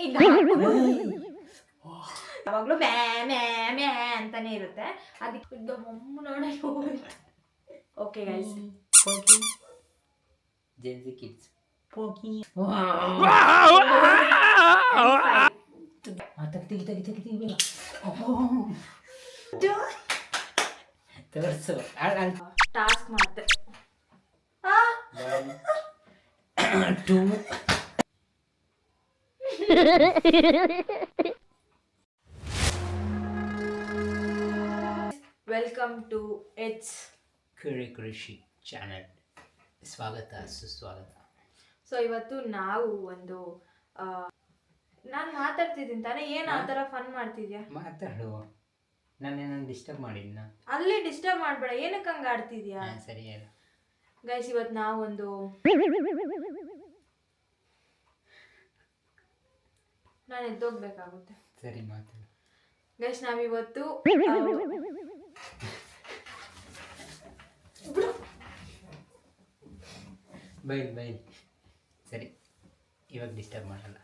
ಈಗ ಯಾವಾಗಲೂ ಮ್ಯಾ ಮ್ಯಾ ಮ್ಯಾ ಅಂತಾನೆ ಇರುತ್ತೆ. ಅದಕ್ಕೆ ನೋಡಿ. ಓಕೆ ಗೈಸ್, ಜೆನ್ಸಿ ಕಿಡ್ಸ್ ತೋರಿಸು. ಟಾಸ್ಕ್ ಮಾಡ್ತೆ. ವೆಲ್ಕಮ್ ಟು ಎಚ್ ಕೃಷಿ ಚಾನೆಲ್. ಸ್ವಾಗತ ಸುಸ್ವಾಗತ. ಸೊ ಇವತ್ತು ನಾವು ಒಂದು ನಾನು ಮಾತಾಡ್ತಿದ್ದೀನಿ ತಾನೇ, ಏನು ಆ ಥರ ಫನ್ ಮಾಡ್ತಿದ್ಯಾ? ಮಾತಾಡು. ನಾನೇನು ಡಿಸ್ಟರ್ಬ್ ಮಾಡಿದ್ನ? ಅಲ್ಲಿ ಡಿಸ್ಟರ್ಬ್ ಮಾಡಬೇಡ, ಏನಕ್ಕೆ ಹಂಗೆ ಆಡ್ತಿದ್ಯಾ? ಸರಿ ಹೇಳು ಗೈಸ್. ಇವತ್ತು ನಾವೊಂದು ನಾನು ಎದ್ದೋಗ್ಬೇಕಾಗುತ್ತೆ. ಸರಿ ಮಾತಾಡು ಗೈಸ್. ನಾವಿವತ್ತು ಬೈಲ್ ಸರಿ, ಇವಾಗ ಡಿಸ್ಟರ್ಬ್ ಮಾಡಲ್ಲ.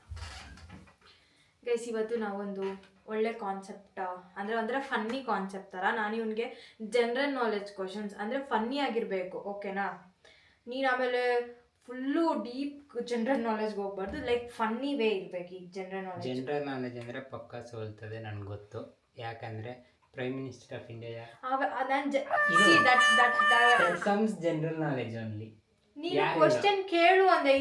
ಗೈಸ್, ಇವತ್ತು ನಾವೊಂದು ಒಳ್ಳೆ ಕಾನ್ಸೆಪ್ಟ್, ಅಂದರೆ ಒಂಥರ ಫನ್ನಿ ಕಾನ್ಸೆಪ್ಟ್ ಥರ. ನಾನು ಇವನಿಗೆ ಜನರಲ್ ನಾಲೆಡ್ಜ್ ಕ್ವಶನ್ಸ್, ಅಂದರೆ ಫನ್ನಿ ಆಗಿರಬೇಕು, ಓಕೆನಾ? ನೀನು ಆಮೇಲೆ ಫುಲ್ಲು ಡೀಪ್ ಜನರಲ್ ನಾಲೆಜ್ಗೆ ಹೋಗ್ಬಾರ್ದು, ಲೈಕ್ ಫನ್ನಿ ವೇ ಇರಬೇಕು. ಈಗ ಜನರಲ್ ನಾಲೆಜ್ ಅಂದರೆ ಪಕ್ಕ ಸೋಲ್ತದೆ, ನನಗೆ ಗೊತ್ತು. ಯಾಕಂದರೆ prime minister of India general knowledge only. ನೀನು ಕ್ವಶನ್ ಕೇಳು ಅಂದೆ.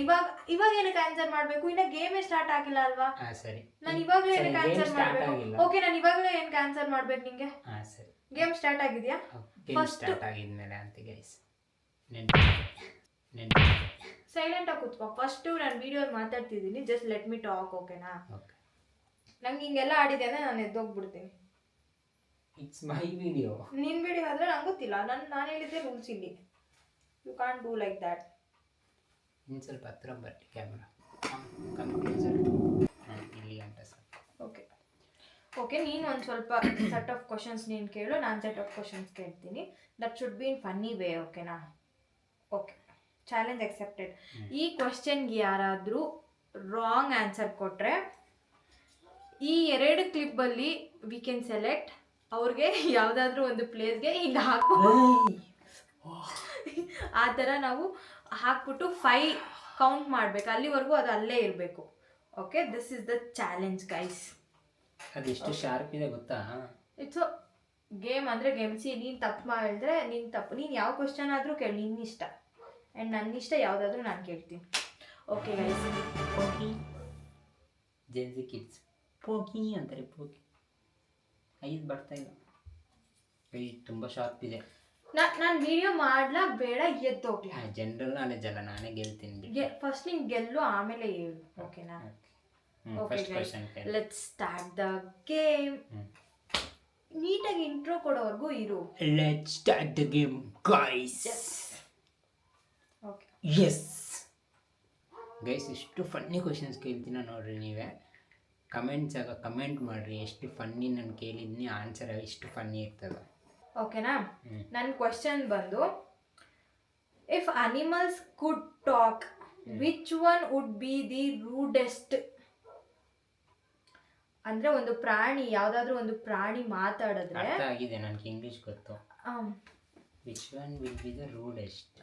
ಇವಾಗ ಏನಕ್ಕೆ ಆನ್ಸರ್ ಮಾಡಬೇಕು? ಇನ್ನ ಗೇಮೇ ಸ್ಟಾರ್ಟ್ ಆಗಿಲ್ಲ ಅಲ್ವಾ? ಸರಿ, ನಾನು ಇವಾಗಲೇ ಏನಕ್ಕೆ ಆನ್ಸರ್ ಮಾಡಬೇಕು? ಓಕೆ, ನಾನು ಇವಾಗಲೇ ಏನಕ್ಕೆ ಆನ್ಸರ್ ಮಾಡ್ಬೇಕು ನಿಂಗೆ? ಸರಿ. ಗೇಮ್ ಸ್ಟಾರ್ಟ್ ಆಗಿದೆಯಾ? ಗೇಮ್ ಸ್ಟಾರ್ಟ್ ಆಗಿದ್ಮೇಲೆ ಅಂತ ಗೈಸ್ ಸೈಲೆಂಟ್ ಆಗಿ ಕೂತ್ಕೋ. ಫಸ್ಟ್ ನಾನು ವಿಡಿಯೋ ಮಾತಾಡ್ತಿದ್ದೀನಿ, ಜಸ್ಟ್ ಲೆಟ್ ಮಿ ಟಾಕ್, ಓಕೆನಾ? ನಂಗೆ ಹಿಂಗೆಲ್ಲ ಆಡಿದೆ ಅಂದ್ರೆ ನಾನು ಎದ್ದೋಗ್ಬಿಡ್ತೀನಿ. It's my video. ನಿನ್ನ ವಿಡಿಯೋ ಆದರೆ ನಂಗೆ ಗೊತ್ತಿಲ್ಲ. ನಾನು ಹೇಳಿದ್ದೆ ರೂಲ್ಸ್ ಇಲ್ಲಿ. You can't do like that. ಇನ್ನು ಸ್ವಲ್ಪ ಹತ್ರ ಬರ್ತಿ ಕ್ಯಾಮ್ರಾ. ಕ್ಲೋಸರ್. ಇಲ್ಲಿ ಗಂಟ ಸರ್. ಓಕೆ, ನೀನು ಒಂದು ಸ್ವಲ್ಪ ಸೆಟ್ ಆಫ್ ಕ್ವಶನ್ಸ್ ನೀನು ಕೇಳು, ನಾನು ಸೆಟ್ ಆಫ್ ಕ್ವಶನ್ಸ್ ಕೇಳ್ತೀನಿ. That should be in funny way, ಓಕೆನಾ? Okay, challenge accepted. ಈ ಕ್ವಶನ್ಗೆ ಯಾರಾದರೂ ರಾಂಗ್ ಆನ್ಸರ್ ಕೊಟ್ಟರೆ ಈ 2 ಕ್ಲಿಪ್ಪಲ್ಲಿ ವಿ ಕ್ಯಾನ್ ಸೆಲೆಕ್ಟ್ ಅವ್ರಿಗೆ ಯಾವುದಾದ್ರೂ ಒಂದು ಪ್ಲೇಸ್ಗೆ ಹಿಂಗೆ ಹಾಕ್ಬೋದು. ಆ ಥರ ನಾವು ಹಾಕ್ಬಿಟ್ಟು 5 ಕೌಂಟ್ ಮಾಡಬೇಕು. ಅಲ್ಲಿವರೆಗೂ ಅದು ಅಲ್ಲೇ ಇರಬೇಕು. Okay, this is the challenge guys. ಅದೆಷ್ಟು ಶಾರ್ಪ್ ಇದೆ ಗೊತ್ತಾ? ಇಟ್ಸ್ ಗೇಮ್ ಅಂದರೆ ಗೇಮ್. ನೀನು ತಪ್ಪು ಮಾಡಿದ್ರೆ ನೀನು ತಪ್ಪು. ನೀನು ಯಾವ ಕ್ವಶನ್ ಆದರೂ ಕೇಳಿ, ನಿನ್ನ ಇಷ್ಟ. ಆ್ಯಂಡ್ ನನ್ನ ಇಷ್ಟ ಯಾವುದಾದ್ರೂ ನಾನು ಕೇಳ್ತೀನಿ. Okay guys. ಜೆನ್ಸಿ ಕಿಡ್ಸ್ ಪೋಕಿ ಅಂತಾರೆ. ಪೋಕಿ 5 ಬರ್ತಾ ಇಲ್ಲ. ತುಂಬ ಶಾರ್ಪ್ ಇದೆ. ನಾನು ವಿಡಿಯೋ ಮಾಡ್ಲಾ ಬೇಡ? ಎದ್ದೋಗ್ಲಿ. ಜನರಲ್ ನಾಲೆಜ್ ಅಲ್ಲ, ನಾನೇ ಗೆಲ್ತೀನಿ. ಫಸ್ಟ್ ನೀನು ಗೆಲ್ಲು, ಆಮೇಲೆ ಹೇಳು, ಓಕೆನಾ? Okay guys, let's start the game. ನೀಟಾಗಿ ಇಂಟ್ರೋ ಕೊಡೋವರೆಗೂ ಇರು. Let's start the game guys. Okay yes guys, ಇಷ್ಟು ಫನ್ನಿ ಕ್ವಶನ್ಸ್ ಕೇಳ್ತೀನ ನೋಡ್ರಿ. ನೀವೇ ಕಮೆಂಟ್ ಮಾಡಿರಿ ಎಷ್ಟು ಫನ್ನಿ ನಾನು ಕೇಳಿದ್ನಿ. ಆನ್ಸರ್ ಎಷ್ಟು ಫನ್ನಿ ಇರ್ತದೆ, ಓಕೆನಾ? ನನ್ನ ಕ್ವಶನ್ ಬಂದು, if animals could talk which one would be the rudest? ಅಂದರೆ ಒಂದು ಪ್ರಾಣಿ, ಯಾವುದಾದ್ರೂ ಒಂದು ಪ್ರಾಣಿ ಮಾತಾಡಿದ್ರೆ. ಅರ್ಥ ಆಗಿದೆ, ನನಗೆ ಇಂಗ್ಲೀಷ್ ಗೊತ್ತು. Which one will be the rudest?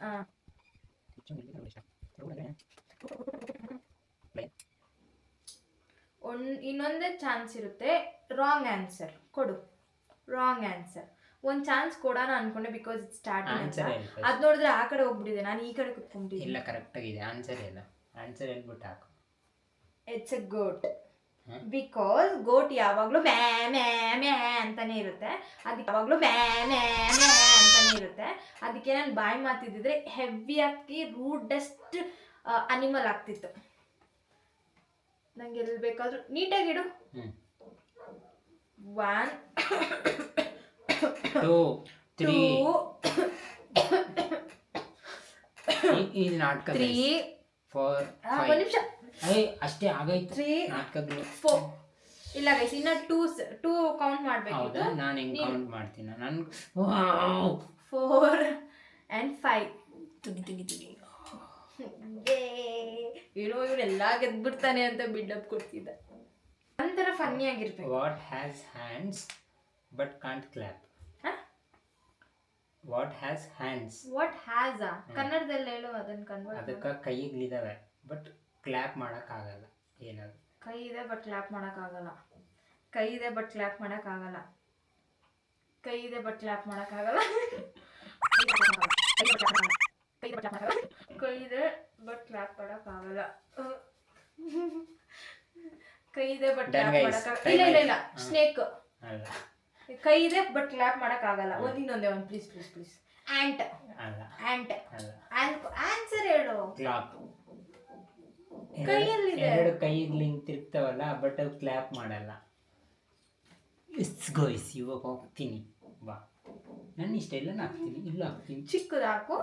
ಇನ್ನೊಂದೇ ಚಾನ್ಸ್ ಇರುತ್ತೆ. ರಾಂಗ್ ಆನ್ಸರ್ ಕೊಡು. ರಾಂಗ್ ಆನ್ಸರ್ ಒಂದು ಚಾನ್ಸ್ ಕೊಡೋಣ ಅನ್ಕೊಂಡೆ, ಬಿಕಾಸ್ ಇಟ್ ಸ್ಟಾರ್ಟಿಂಗ್. ಅದು ನೋಡಿದ್ರೆ ಆ ಕಡೆ ಹೋಗ್ಬಿಟ್ಟಿದೆ, ನಾನು ಈ ಕಡೆ ಕುತ್ಕೊಂಡಿದ್ದೀನಿ. ಇಲ್ಲ, ಕರೆಕ್ಟ್ ಆಗಿದೆ ಆನ್ಸರ್. ಇಲ್ಲ, ಆನ್ಸರ್ ಹೇಳ್ಬಿಟ್ಟು ಹಾಕು. It's a goat. Because goat ಯಾವಾಗಲೂ ಮ್ಯಾ ಮ್ಯಾ ಮ್ಯಾ ಅಂತಾನೆ ಇರುತ್ತೆ. ಅದಕ್ಕೆ ಯಾವಾಗಲೂ ಮ್ಯಾ ಮ್ಯಾ ಮ್ಯಾ ಅಂತಾನೆ ಇರುತ್ತೆ. ಅದಕ್ಕೆ ನಾನು ಬಾಯಿ ಮಾತಿದ್ದಿದ್ರೆ ಹೆವಿಯಾಗಿ ರೂಡೆಸ್ಟ್ ಅನಿಮಲ್ ಆಗ್ತಿತ್ತು. ನಂಗೆ ಎಲ್ಲಿ ಬೇಕಾದ್ರೂ ನೀಟಾಗಿಡು. 1 2 3 ಈ ನಾಟಕ 3 4 5 ನಿಮಿಷ ಅಷ್ಟೇ ಆಗೈತೆ. 3 ನಾಟಕಗಳು 4 ಇಲ್ಲ ಗೈಸ್, ಇನ್ನ 2 ಕೌಂಟ್ ಮಾಡಬೇಕು. ಹೌದಾ? ನಾನು ಹೆಂಗೆ ಕೌಂಟ್ ಮಾಡ್ತೀನಿ? ನಾನು 4 and 5 ತುಗಿ ಏನೋ ಇವನೆಲ್ಲ ಗೆದ್ಬಿಡ್ತಾನೆ ಅಂತ ಬಿಲ್ಡಪ್ ಕೊಡ್ತಿದ್ದ. ಒಂಥರ ಫನ್ನಿ ಆಗಿರ್ಬೇಕು. What has hands but can't clap. What has hands. What has ಕನ್ನಡದಲ್ಲಿ ಹೇಳು ಅದನ್ನ ಕನ್ವರ್ಟ್. ಅದಕ್ಕೆ ಕೈಗಳಿದಾವೆ ಬಟ್ ಕ್ಲಾಪ್ ಮಾಡೋಕ್ಕಾಗಲ್ಲ. ಏನದು? ಕೈ ಇದೆ ಬಟ್ ಕ್ಲಾಪ್ ಮಾಡೋಕ್ಕಾಗಲ್ಲ. ಕೈ ಇದೆ ಬಟ್ ಕ್ಲಾಪ್ ಮಾಡೋಕ್ಕಾಗಲ್ಲ. ಕೈ ಇದೆ ಬಟ್ ಕ್ಲಾಪ್ ಮಾಡೋಕ್ಕಾಗಲ್ಲ. ಕೈ ಇದೆ ಬಟ್ ಕ್ಲಾಪ್ ಮಾಡೋಕ್ಕಾಗಲ್ಲ. ಕೈ ಇದೆ ಬಟ್ ಕ್ಲಾಪ್ ಮಾಡೋಕ್ಕಾಗಲ್ಲ. ಇಲ್ಲ ಇಲ್ಲ ಇಲ್ಲ, ಸ್ನೇಕ್. ಅಲ್ಲ. ಕೈ ಇದೆ ಬಟ್ ಕ್ಲಾಪ್ ಮಾಡೋಕ್ಕಾಗಲ್ಲ. ಇನ್ನೊಂದೇ ಒಂದು ಪ್ಲೀಸ್ ಪ್ಲೀಸ್ ಪ್ಲೀಸ್. ಆಂಟ್. ಅಲ್ಲ. ಆಂಟ್. ಅಲ್ಲ. ಆನ್ಸರ್ ಹೇಳು. ಕ್ಲಾಪ್. ಕೈಯಲ್ಲಿದೆ. ಎರಡು ಕೈಯಲ್ಲಿ ತಿರುಗ್ತಾವಲ್ಲ ಬಟ್ ಅದು ಕ್ಲಾಪ್ ಮಾಡಲ್ಲ. ಗೋಯ್ಸ್ ಇವಾಗ ಹೋಗ್ತೀನಿ ಬಾ. ನಾನು ಇಷ್ಟೆಲ್ಲ ಹಾಕ್ತೀನಿ, ಇಲ್ಲ ಹಾಕ್ತೀನಿ. ಚಿಕ್ಕದು ಹಾಕು.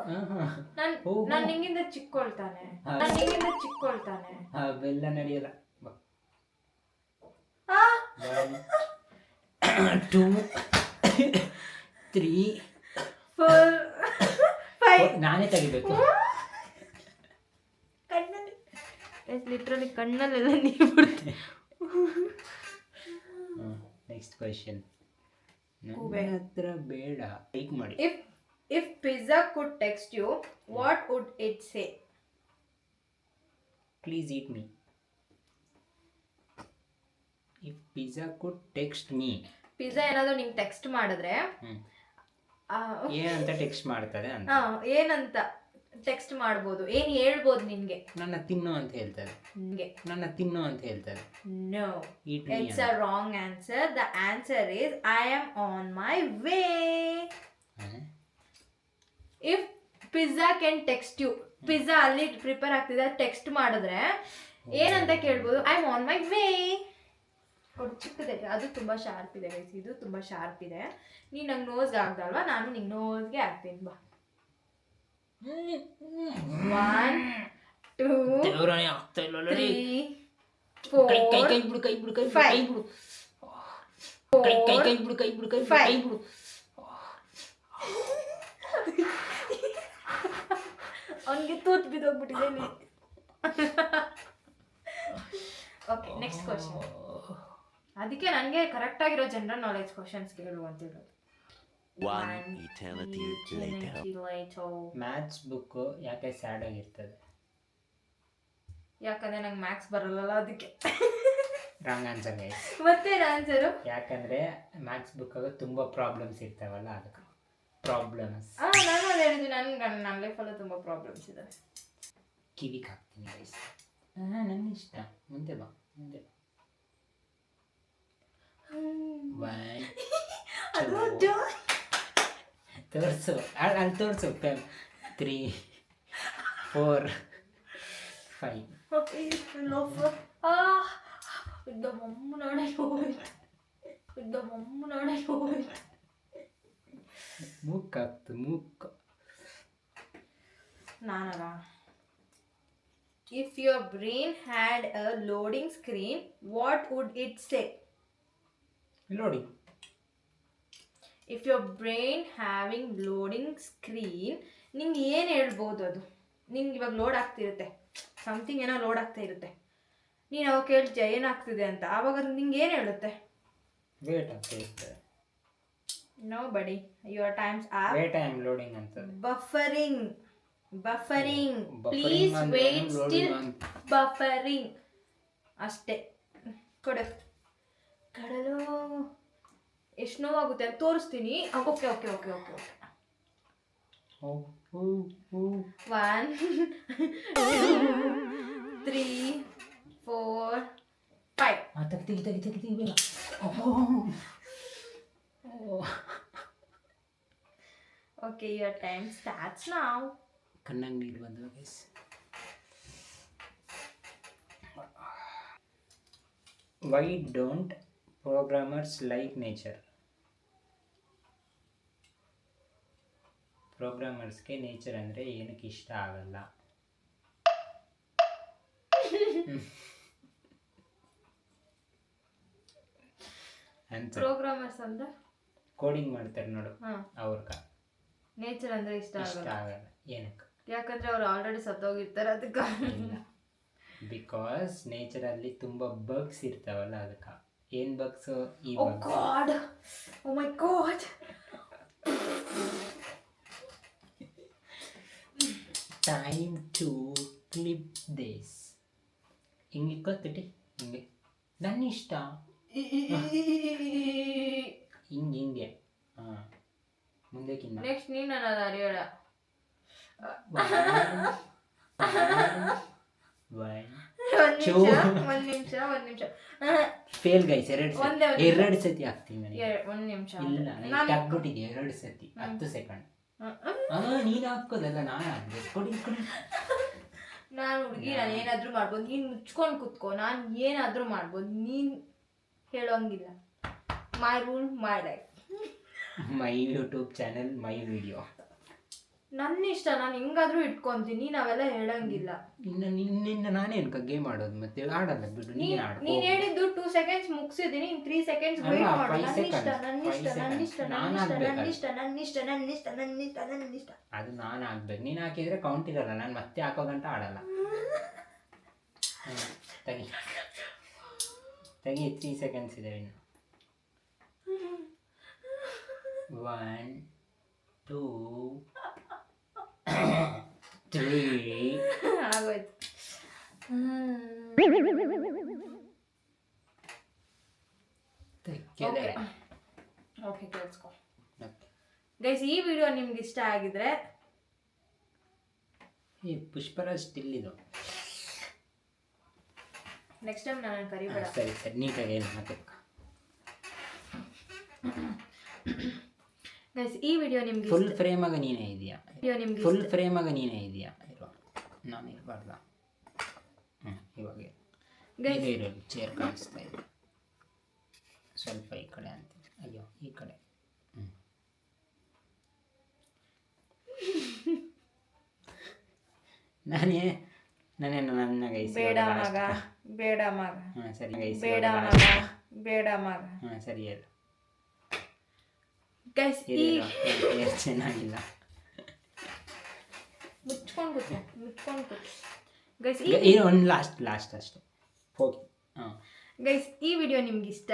ನಾನು ನಿಂಗಿಂದ ಚಿಕ್ಕೊಳ್ತಾನೆ. ನಾನು ನಿಂಗಿಂದ ಚಿಕ್ಕೊಳ್ತಾನೆ. ಬೆಲ್ಲ ನಡೆಯಲ್ಲ. ಬಾ. 1 2 3 4 5. ನಾನೇ ತೆಗಿಬೇಕು. ಕಣ್ಣಲ್ಲಿ ಲಿಟ್ರಲಿ ಕಣ್ಣಲ್ಲೆಲ್ಲ ನೀರು ಬಿಡ್ತೀನಿ. Next question. ನನ್ನ ಹತ್ರ ಬೇಡ, ಟೇಕ್ ಮಾಡಿ. If pizza could text you, what would it say? Please eat me. If pizza could text me. Pizza ಏನಾದರೂ ನಿಂಗೆ ಟೆಕ್ಸ್ಟ್ ಮಾಡಿದ್ರೆ ಏನಂತ ಟೆಕ್ಸ್ಟ್ ಮಾಡ್ತದೆ ಅಂತ. ಏನಂತ ಟೆಕ್ಸ್ಟ್ ಮಾಡ್ಬೋದು, ಏನು ಹೇಳ್ಬೋದು ನಿನ್ಗೆ? ನನ್ನ ತಿನ್ನು ಅಂತ ಹೇಳ್ತದೆ. ನಿನ್ಗೆ ನನ್ನ ತಿನ್ನು ಅಂತ ಹೇಳ್ತದೆ. No, it's a wrong answer. The answer is I am on my way. If pizza can text you, pizza ಅಲ್ಲಿ ಪ್ರಿಪೇರ್ ಆಗ್ತಿದೆ, ಟೆಕ್ಸ್ಟ್ ಮಾಡಿದ್ರೆ ಏನಂತ ಕೇಳ್ಬೋದು? I am on my way. ಚಿಕ್ಕದೆ, ಅದು ತುಂಬ ಶಾರ್ಪ್ ಇದೆ ಗೈಸ್, ಇದು ತುಂಬ ಶಾರ್ಪ್ ಇದೆ. ನೀನು ನಂಗೆ ನೋಸ್ಗೆ ಆಗ್ದಲ್ವಾ, ನಾನು ನಿಂಗೆ ನೋಸ್ಗೆ ಆಗ್ತೀನಿ. ಬಾ. 1 2 3 4 ಅವನಿಗೆ ತೂತ್ ಬಿದ್ದೋಗ್ಬಿಟ್ಟಿದೆ. Okay, next question. ಅದಕ್ಕೆ ನನಗೆ ಕರೆಕ್ಟ್ ಆಗಿರೋ ಜನರಲ್ ನಾಲೆಜ್ ಕ್ವಶನ್ಸ್ ಕೇಳು ಅಂತ ಹೇಳೋದು. ಮ್ಯಾಥ್ಸ್ ಬುಕ್ ಯಾಕೆ ಸ್ಯಾಡ್ ಆಗಿರ್ತದೆ? ಯಾಕಂದ್ರೆ ನಂಗೆ ಮ್ಯಾಥ್ಸ್ ಬರಲ್ಲ, ಅದಕ್ಕೆ. Wrong answer guys. ಮತ್ತೇನು ಆನ್ಸರು? ಯಾಕಂದ್ರೆ ಮ್ಯಾಥ್ಸ್ ಬುಕ್ ಆಗ ತುಂಬಾ ಪ್ರಾಬ್ಲಮ್ಸ್ ಇರ್ತಾವಲ್ಲ, ಅದಕ್ಕೆ ಪ್ರಾಬ್ಲಮ್ಸ್. ನಾನು ಅದೇ ಹೇಳಿದ್ವಿ, ನನ್ನ ಲೈಫಲ್ಲೂ ತುಂಬ ಪ್ರಾಬ್ಲಮ್ಸ್ ಇದ್ದಾವೆ. ಕಿವಿಗೆ ಹಾಕ್ತೀನಿ ಗೈಸ್. ನನ್ನ ಇಷ್ಟ. ಮುಂದೆ ಬಾ, ಮುಂದೆ ಬಾ. 1 2 ತೋರಿಸು, ಅಲ್ಲಿ ತೋರಿಸು. 3 4 5. ಮೂಕಾಗ್ತು, ಮೂಕ. ನಾನಲ್ಲ. If your brain had a loading screen, what would it say? Loading. If your brain having loading screen, ನಿಂಗೆ ಏನು ಹೇಳ್ಬೋದು? ಅದು ನಿಂಗೆ ಇವಾಗ ಲೋಡ್ ಆಗ್ತಿರುತ್ತೆ, ಸಮಥಿಂಗ್ ಏನೋ ಲೋಡ್ ಆಗ್ತಾ ಇರುತ್ತೆ. ನೀನು ಅವಾಗ ಕೇಳ್ತೀಯ ಏನಾಗ್ತಿದೆ ಅಂತ, ಆವಾಗ ನಿಂಗೆ ಏನು ಹೇಳುತ್ತೆ? ವೇಟ್ ಆಗ್ತಾ ಇರುತ್ತೆ. Nobody, your times are. Wait I am loading ಅಂತ. Buffering. Please wait still. Buffering ಅಷ್ಟೇ. ಕೊಡು. ಕಡಲು ಎಷ್ಟು ನೋವಾಗುತ್ತೆ ಅಂತ ತೋರಿಸ್ತೀನಿ. Okay okay okay okay okay. 1 2 3 4 5. ತೆಗಿ. Okay, your time starts now. ಕಣ್ಣಾಗ ನೀರು ಬಂದವು guys. Why don't programmers like nature? ಪ್ರೋಗ್ರಾಮರ್ಸ್ಗೆ ನೇಚರ್ ಅಂದರೆ ಏನಕ್ಕೆ ಇಷ್ಟ ಆಗಲ್ಲ? ಪ್ರೋಗ್ರಾಮರ್ಸ್ ಅಂದ್ರೆ ಕೋಡಿಂಗ್ ಮಾಡ್ತಾರೆ ನೋಡು, ಅವ್ರಿಗೆ ನೇಚರ್ ಅಂದ್ರೆ ಇಷ್ಟ ಆಗಲ್ಲ. ಏನಕ್ಕೆ? ಯಾಕಂದ್ರೆ ಅವ್ರು ಆಲ್ರೆಡಿ ಸತ್ತೋಗಿರ್ತಾರೆ, ಅದಕ್ಕೆ. ಬಿಕಾಸ್ ನೇಚರಲ್ಲಿ ತುಂಬ ಬಗ್ಸ್ ಇರ್ತಾವಲ್ಲ, ಅದಕ್ಕೆ. ಏನು ಬಗ್ಸು ಈ oh god, oh my god. Time to clip this. ಹಿಂಗೆ ಇಕ್ಕೋತಿಟ್ಟಿ ಹಿಂಗೆ ನನ್ನ ಇಷ್ಟ. ಹಿಂಗೆ ಹಾಂ ಮುಂದಕ್ಕಿಂತ ನೆಕ್ಸ್ಟ್ ನೀನು ಅನ್ನೋದು ಅರಿಯೋಣ. ಒಂದ್ ನಿಮಿಷ ಫೇಲ್ ಗೈಸ್. ಒಂದೇ ಎರಡು ಸತಿ ಆಗ್ತೀನಿ ನನಗೆ. ಒಂದ್ ನಿಮಿಷ. ಇಲ್ಲ ತಗ್ಬಿಟ್ಟಿದೆ 2 ಸತಿ 10 ಸೆಕೆಂಡ್. ನೀನು ಹಾಕೋದಲ್ಲ ನಾನು ಹಾಕ್ಬೇಕು. ಕೊಡಿ. ನಾನು ಹುಡುಗಿ, ನಾನು ಏನಾದ್ರೂ ಮಾಡ್ಬೋದು, ನೀನ್ ಮುಚ್ಕೊಂಡು ಕುತ್ಕೋ, ನಾನು ಏನಾದ್ರೂ ಮಾಡ್ಬೋದು, ನೀನ್ ಹೇಳೋಂಗಿಲ್ಲ. My rule my life, my YouTube channel my video. ನನ್ನ ಇಷ್ಟ, ನಾನು ಹೆಂಗಾದ್ರೂ ಇಟ್ಕೊಂತೀನಿ, ನಾವೆಲ್ಲ ಹೇಳಂಗಿಲ್ಲ. ನಿನ್ನ ನಾನೇ ಅನ್ಕ ಗೇಮ್ ಆಡೋದು, ಮತ್ತೆ ಆಡಲ್ಲ ಬಿಡು. ನೀನ್ ಹೇಳಿದ್ದು 2 seconds ಮುಗಿಸಿದೀನಿ, ಇನ್ 3 seconds ವೇಟ್ ಮಾಡು. ನನ್ನ ಇಷ್ಟ. ಅದು ನಾನು ಆಗ್ಬೇಕು. ನೀನು ಹಾಕಿದ್ರೆ ಕೌಂಟ್ ಇರಲ್ಲ, ನಾನು ಮತ್ತೆ ಹಾಕೋ ಗಂಟ ಆಡಲ್ಲ. ತೆಗಿ 3 seconds ಇದೆ ಇನ್ನು. 1 2 3 ಆಗೋಯ್ತು. ಓಕೆ, ಕೇಳಿಸ್ಕೊ ಗೈಸ್. ಈ ವಿಡಿಯೋ ನಿಮ್ಗೆ ಇಷ್ಟ ಆಗಿದ್ರೆ ಈ ಪುಷ್ಪರಾಜ್ ಸ್ಟಿಲ್ ಇದು. ನೆಕ್ಸ್ಟ್ ಟೈಮ್ ನಾನು ಕರಿಬೇಡ. ಸರಿ ನೀಟಾಗಿ ಏನು ಮತ್ತೆ. ಗೈಸ್, ಈ ವಿಡಿಯೋ ನಿಮ್ಗೆ ಫುಲ್ ಫ್ರೇಮಾಗ ನೀನೇ ಇದೆಯಾ? ಫುಲ್ ಫ್ರೇಮಾಗ ನೀನೇ ಇದೆಯಾ? ಇರೋ ನಾನು ಇರಬಾರ್ದ. ಇವಾಗ ಇರೋದು ಚೇರ್ ಕಾಣಿಸ್ತಾ ಇದೆ. ಸ್ವಲ್ಪ ಈ ಕಡೆ ಅಂತ. ಅಯ್ಯೋ ಈ ಕಡೆ. ನನ್ನ ಗೈಸ್ ಬೇಡ ಮಗ. ಹಾಂ ಸರಿ ಗೈಸ್, ಬೇಡ ಮಗ. ಹಾಂ ಸರಿ ಹೇಳು ಗೈಸ್. ಚೆನ್ನಾಗಿಲ್ಲ. ಮುಚ್ಕೊಂಡು ಗೈಸ್. ಒಂದು ಲಾಸ್ಟ್ ಅಷ್ಟೇ ಹೋಗಿ. ಹಾಂ ಗೈಸ್, ಈ ವಿಡಿಯೋ ನಿಮ್ಗೆ ಇಷ್ಟ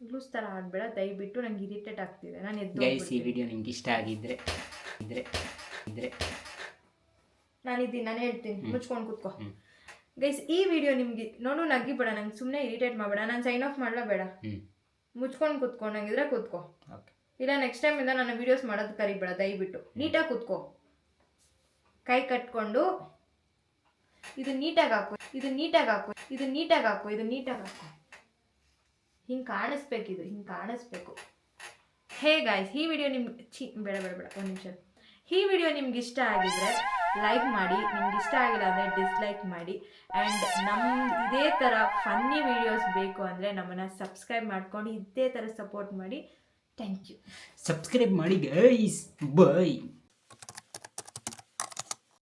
ಲೂಸ್ ಥರ ಆಡಬೇಡ ದಯವಿಟ್ಟು. ನಂಗೆ ಇರಿಟೇಟ್ ಆಗ್ತಿದೆ. ನಾನು ಗೈಸ್, ಈ ವಿಡಿಯೋ ನಿಮ್ಗೆ ಇಷ್ಟ ಆಗಿದ್ರೆ ನಾನು ಹೇಳ್ತೀನಿ, ಮುಚ್ಕೊಂಡು ಕೂತ್ಕೋ. ಗೈಸ್, ಈ ವಿಡಿಯೋ ನಿಮ್ಗೆ ನೋಡು, ನಗಿಬೇಡ, ನಂಗೆ ಸುಮ್ಮನೆ ಇರಿಟೇಟ್ ಮಾಡಬೇಡ. ನಾನು ಸೈನ್ ಆಫ್ ಮಾಡಲೇ ಬೇಡ. ಮುಚ್ಕೊಂಡು ಕೂತ್ಕೊಂಡಂಗಿದ್ರೆ ಕೂತ್ಕೋ. ಇಲ್ಲ ನೆಕ್ಸ್ಟ್ ಟೈಮಿಂದ ನನ್ನ ವೀಡಿಯೋಸ್ ಮಾಡೋದು ಕರಿಬೇಡ ದಯವಿಟ್ಟು. ನೀಟಾಗಿ ಕೂತ್ಕೋ, ಕೈ ಕಟ್ಕೊಂಡು. ಇದು ನೀಟಾಗಿ ಹಾಕು. ಹಿಂಗೆ ಕಾಣಿಸ್ಬೇಕು. ಹೇ ಗಾಯ್ಸ್, ಈ ವಿಡಿಯೋ ನಿಮ್ಗೆ ಬೇಡ ಒಂದು ನಿಮಿಷ. ಈ ವಿಡಿಯೋ ನಿಮ್ಗೆ ಇಷ್ಟ ಆಗಿದ್ರೆ ಲೈಕ್ ಮಾಡಿ, ನಿಮ್ಗೆ ಇಷ್ಟ ಆಗಿಲ್ಲ ಅಂದರೆ ಡಿಸ್ಲೈಕ್ ಮಾಡಿ. ಆ್ಯಂಡ್ ಇದೇ ಥರ ಫನ್ನಿ ವಿಡಿಯೋಸ್ ಬೇಕು ಅಂದರೆ ನಮ್ಮನ್ನು ಸಬ್ಸ್ಕ್ರೈಬ್ ಮಾಡ್ಕೊಂಡು ಇದೇ ಥರ ಸಪೋರ್ಟ್ ಮಾಡಿ. Thank you. ಸಬ್ಸ್ಕ್ರೈಬ್ ಮಾಡಿ ಗೈಸ್. ಬೈ.